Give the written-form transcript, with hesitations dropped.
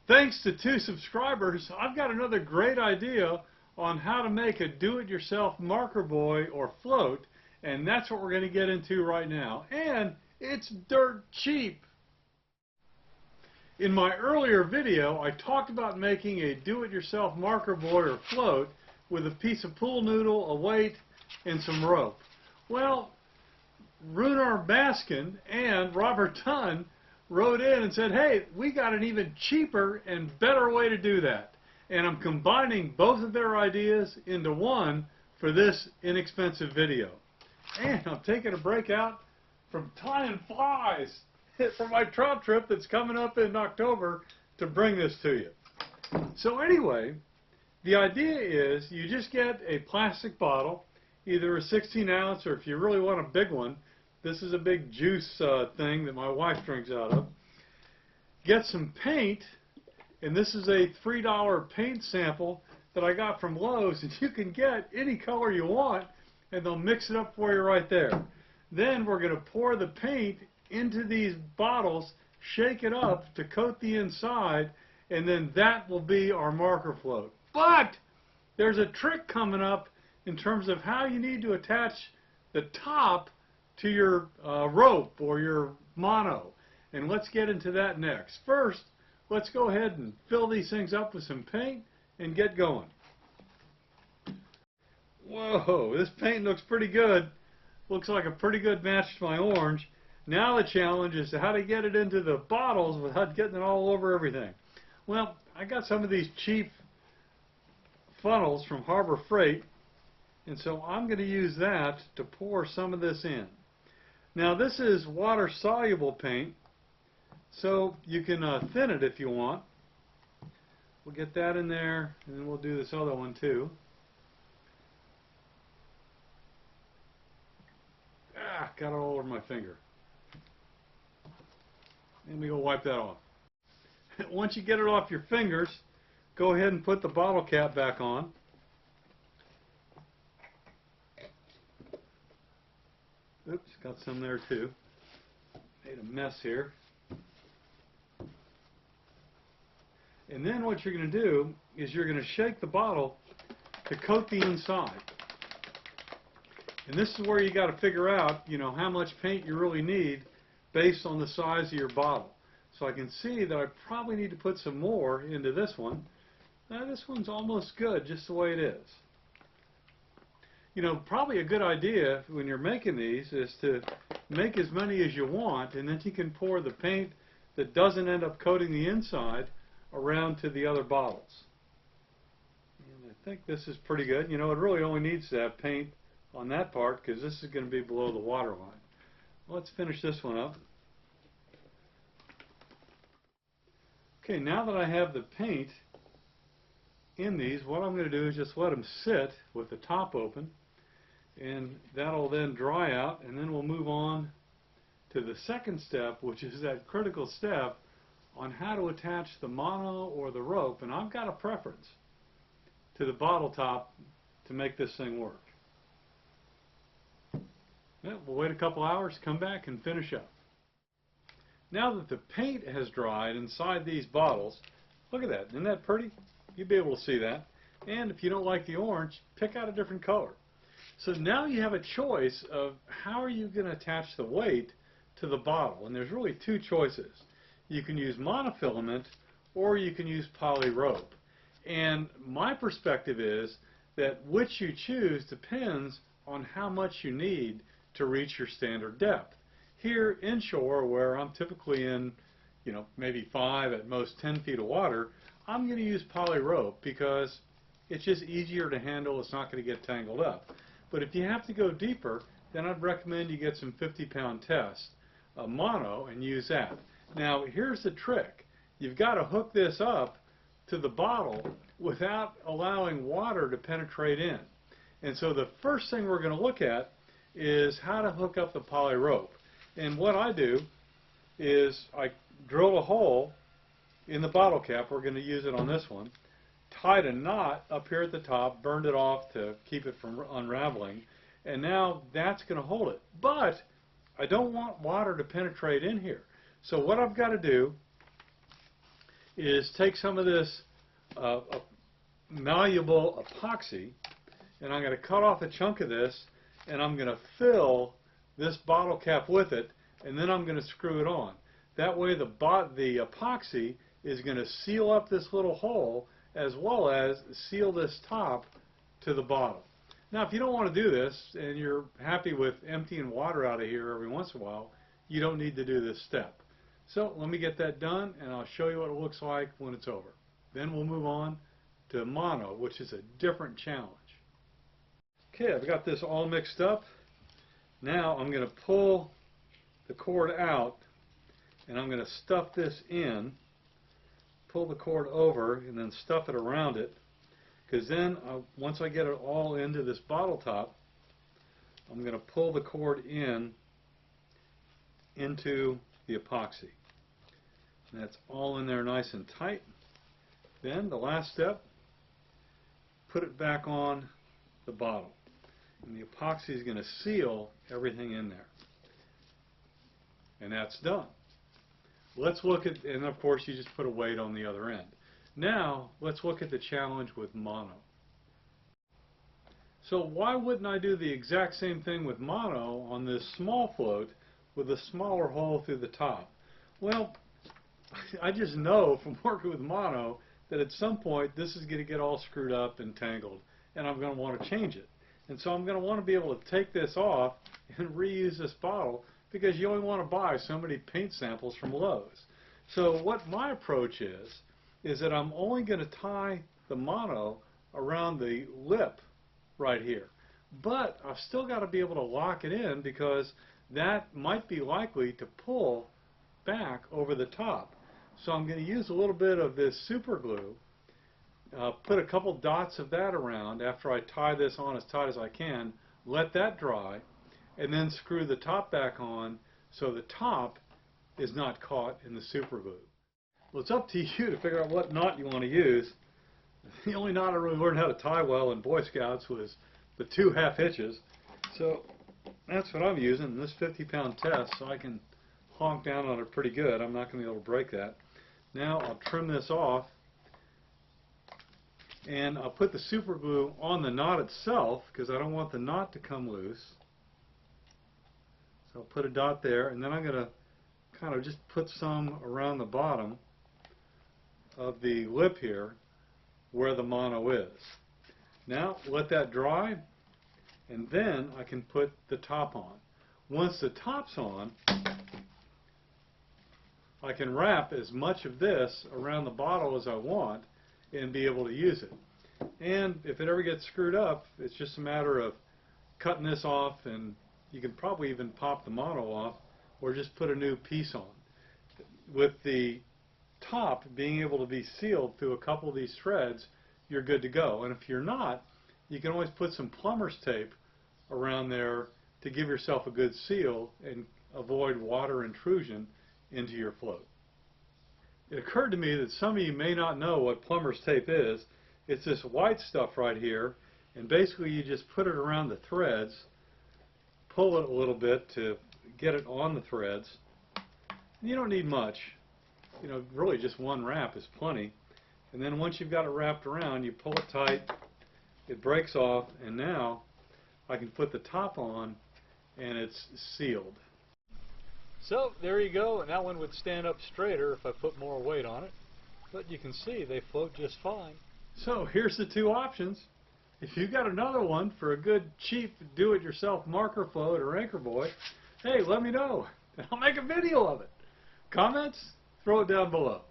Thanks to 2 subscribers, I've got another great idea on how to make a do-it-yourself marker buoy or float, and that's what we're going to get into right now. And it's dirt cheap. In my earlier video, I talked about making a do-it-yourself marker buoy or float with a piece of pool noodle, a weight, and some rope. Well, Runar Baskin and Robert Dunn wrote in and said, hey, we got an even cheaper and better way to do that. And I'm combining both of their ideas into one for this inexpensive video. And I'm taking a break out from tying flies for my trout trip that's coming up in October to bring this to you. So anyway, the idea is you just get a plastic bottle, either a 16 ounce or if you really want a big one, this is a big juice thing that my wife drinks out of. Get some paint, and this is a $3 paint sample that I got from Lowe's, and you can get any color you want, and they'll mix it up for you right there. Then we're going to pour the paint into these bottles, shake it up to coat the inside, and then that will be our marker float. But there's a trick coming up in terms of how you need to attach the top to your rope or your mono, and let's get into that next. First, let's go ahead and fill these things up with some paint and get going. Whoa, this paint looks pretty good. Looks like a pretty good match to my orange. Now the challenge is how to get it into the bottles without getting it all over everything. Well, I got some of these cheap funnels from Harbor Freight, and so I'm going to use that to pour some of this in. Now this is water-soluble paint, so you can thin it if you want. We'll get that in there, and then we'll do this other one too. Ah, got it all over my finger. Let me go wipe that off. Once you get it off your fingers, go ahead and put the bottle cap back on. Oops, got some there too. Made a mess here. And then what you're going to do is you're going to shake the bottle to coat the inside. And this is where you got to figure out, how much paint you really need based on the size of your bottle. So I can see that I probably need to put some more into this one. Now this one's almost good just the way it is. Probably a good idea when you're making these is to make as many as you want, and then you can pour the paint that doesn't end up coating the inside around to the other bottles. And I think this is pretty good. It really only needs to have paint on that part because this is going to be below the water line. Let's finish this one up. Okay, now that I have the paint in these, what I'm going to do is just let them sit with the top open, and that'll then dry out, and then we'll move on to the second step, which is that critical step on how to attach the mono or the rope, and I've got a preference to the bottle top to make this thing work. Well, we'll wait a couple hours, come back and finish up. Now that the paint has dried inside these bottles, look at that, isn't that pretty? You'll be able to see that. And if you don't like the orange, pick out a different color. So now you have a choice of how are you going to attach the weight to the bottle. And there's really 2 choices. You can use monofilament or you can use poly rope. And my perspective is that which you choose depends on how much you need to reach your standard depth. Here inshore, where I'm typically in, maybe 5 at most 10 feet of water, I'm going to use poly rope because it's just easier to handle. It's not going to get tangled up. But if you have to go deeper, then I'd recommend you get some 50-pound test mono and use that. Now here's the trick. You've got to hook this up to the bottle without allowing water to penetrate in. And so the first thing we're going to look at is how to hook up the poly rope. And what I do is I drill a hole in the bottle cap. We're going to use it on this one. Tied a knot up here at the top, burned it off to keep it from unraveling, and now that's going to hold it. But I don't want water to penetrate in here. So what I've got to do is take some of this malleable epoxy, and I'm going to cut off a chunk of this, and I'm going to fill this bottle cap with it, and then I'm going to screw it on. That way the epoxy is going to seal up this little hole as well as seal this top to the bottle. Now, if you don't want to do this and you're happy with emptying water out of here every once in a while, you don't need to do this step. So let me get that done, and I'll show you what it looks like when it's over. Then we'll move on to mono, which is a different challenge. Okay, I've got this all mixed up. Now I'm going to pull the cord out, and I'm going to stuff this in, pull the cord over, and then stuff it around it, because then once I get it all into this bottle top, I'm going to pull the cord into the epoxy. And that's all in there nice and tight. Then the last step, put it back on the bottle. And the epoxy is going to seal everything in there. And that's done. Let's look at, and of course you just put a weight on the other end. Now let's look at the challenge with mono. So why wouldn't I do the exact same thing with mono on this small float with a smaller hole through the top? Well, I just know from working with mono that at some point this is going to get all screwed up and tangled, and I'm going to want to change it. And so I'm going to want to be able to take this off and reuse this bottle, because you only want to buy so many paint samples from Lowe's. So what my approach is that I'm only going to tie the mono around the lip right here. But I've still got to be able to lock it in, because that might be likely to pull back over the top. So I'm going to use a little bit of this super glue, put a couple dots of that around after I tie this on as tight as I can, let that dry, and then screw the top back on so the top is not caught in the super glue. Well, it's up to you to figure out what knot you want to use. The only knot I really learned how to tie well in Boy Scouts was the 2 half hitches. So that's what I'm using, this 50-pound test, so I can honk down on it pretty good. I'm not going to be able to break that. Now I'll trim this off, and I'll put the super glue on the knot itself, because I don't want the knot to come loose. So I'll put a dot there, and then I'm going to kind of just put some around the bottom of the lip here where the mono is. Now let that dry, and then I can put the top on. Once the top's on, I can wrap as much of this around the bottle as I want and be able to use it. And if it ever gets screwed up, it's just a matter of cutting this off, and you can probably even pop the mono off or just put a new piece on. With the top being able to be sealed through a couple of these threads, you're good to go. And if you're not, you can always put some plumber's tape around there to give yourself a good seal and avoid water intrusion into your float. It occurred to me that some of you may not know what plumber's tape is. It's this white stuff right here, and basically you just put it around the threads, pull it a little bit to get it on the threads. You don't need much. You know, really just one wrap is plenty. And then once you've got it wrapped around, you pull it tight, it breaks off, and now I can put the top on and it's sealed. So there you go, and that one would stand up straighter if I put more weight on it. But you can see they float just fine. So here's the 2 options. If you've got another one for a good cheap do-it-yourself marker float or anchor buoy, hey, let me know and I'll make a video of it. Comments? Throw it down below.